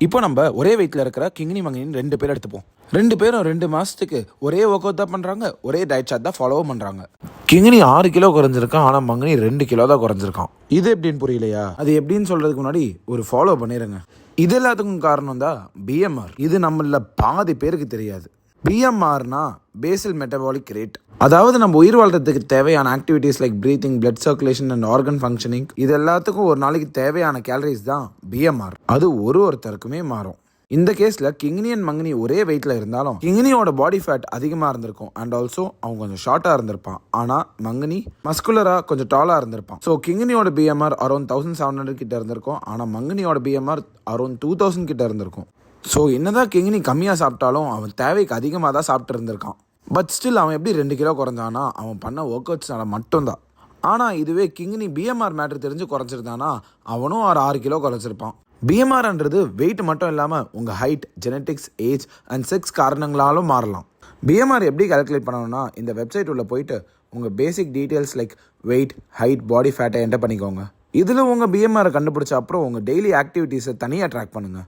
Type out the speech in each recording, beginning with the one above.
இப்போ நம்ம ஒரே வெயிட்டில் இருக்கிற கிங்கினி மங்கினி 2 பேர் எடுத்துப்போம். 2 பேரும் 2 மாதத்துக்கு ஒரே ஒர்க் அவுட் தான் பண்ணுறாங்க, ஒரே டயட் சார்ட் தான் ஃபாலோவும் பண்ணுறாங்க. கிங்கினி 6 கிலோ குறைஞ்சிருக்கான், ஆனால் மங்கினி 2 கிலோ தான் குறைஞ்சிருக்கான். இது எப்படின்னு புரியலையா? அது எப்படின்னு சொல்கிறதுக்கு முன்னாடி ஒரு ஃபாலோ பண்ணிடுங்க. இது எல்லாத்துக்கும் காரணம் தான் பிஎம்ஆர். இது நம்மள பாதி பேருக்கு தெரியாது. பிஎம்ஆர்னா பேசல் மெட்டபாலிக் ரேட். அதாவது நம்ம உயிர் வாழ்றதுக்கு தேவையான activities like breathing, blood circulation and organ functioning, இது எல்லாத்துக்கும் ஒரு நாளைக்கு தேவையான கேலரிஸ் தான் பிஎம்ஆர். அது ஒருத்தருக்குமே மாறும். இந்த கேஸில் கிங்கினி அண்ட் மங்கினி ஒரே வெயிட்டில் இருந்தாலும் கிங்கினியோட பாடி ஃபேட் அதிகமாக இருந்திருக்கும் அண்ட் ஆல்சோ அவன் கொஞ்சம் ஷார்ட்டாக இருந்திருப்பான். ஆனால் மங்கினி மஸ்குலராக கொஞ்சம் டாலாக இருந்திருப்பான். ஸோ கிங்கினியோட பிஎம்ஆர் அரௌண்ட் 1700 கிட்ட இருந்திருக்கும், ஆனால் மங்கினியோட பிஎம்ஆர் அரௌண்ட் 2000 கிட்ட இருந்திருக்கும். ஸோ என்னதான் கிங்கினி கம்மியாக சாப்பிட்டாலும் அவன் தேவைக்கு அதிகமாக தான் சாப்பிட்டு இருந்திருக்கான். பட் ஸ்டில் அவன் எப்படி 2 கிலோ குறைஞ்சானா? அவன் பண்ண ஒர்க் அவுட்ஸ்னால மட்டும்தான். ஆனால் இதுவே கிங்கினி பிஎம்ஆர் மேட்ரு தெரிஞ்சு குறைஞ்சிருந்தானா அவனும் 6 கிலோ குறைச்சிருப்பான். பிஎம்ஆர்ன்றது வெயிட் மட்டும் இல்லாமல் உங்கள் height, genetics, age and sex காரணங்களாலும் மாறலாம். பிஎம்ஆர் எப்படி கால்குலேட் பண்ணணும்னா இந்த வெப்சைட் உள்ள போயிட்டு உங்கள் basic details like weight, height, body ஃபேட்டை என்டர் பண்ணிக்கோங்க. இதில் உங்கள் பிஎம்ஆரை கண்டுபிடிச்ச அப்புறம் உங்கள் டெய்லி ஆக்டிவிட்டீஸை தனியாக ட்ராக் பண்ணுங்கள்.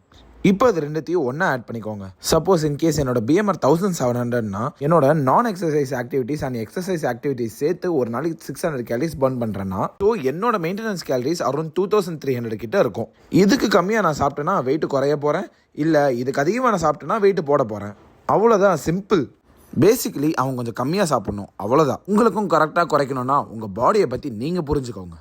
இப்போ அது ரெண்டுத்தையும் ஒன்றா ஆட் பண்ணிக்கோங்க. சப்போஸ் இன்கேஸ் என்னோட பிஎம்ஆர் 1700னா என்னோட நான் exercise activities and exercise activities சேர்த்து ஒரு நாளைக்கு 600 கேலரிஸ் பர்ன் பண்ணுறேன்னா ஸோ என்னோட மெயின்டெனன்ஸ் கேலரிஸ் அரௌண்ட் 2300 கிட்ட இருக்கும். இதுக்கு கம்மியாக நான் சாப்பிட்டேன்னா வெயிட் குறைய போகிறேன், இல்லை இதுக்கு அதிகமாக நான் சாப்பிட்டேன்னா வெயிட் போட போகிறேன். அவ்வளோதான், சிம்பிள். பேசிக்கலி அவங்க கொஞ்சம் கம்மியாக சாப்பிடணும், அவ்வளோதான். உங்களுக்கும் கரெக்டாக குறைக்கணும்னா உங்கள் பாடியை பற்றி நீங்கள் புரிஞ்சுக்கோங்க.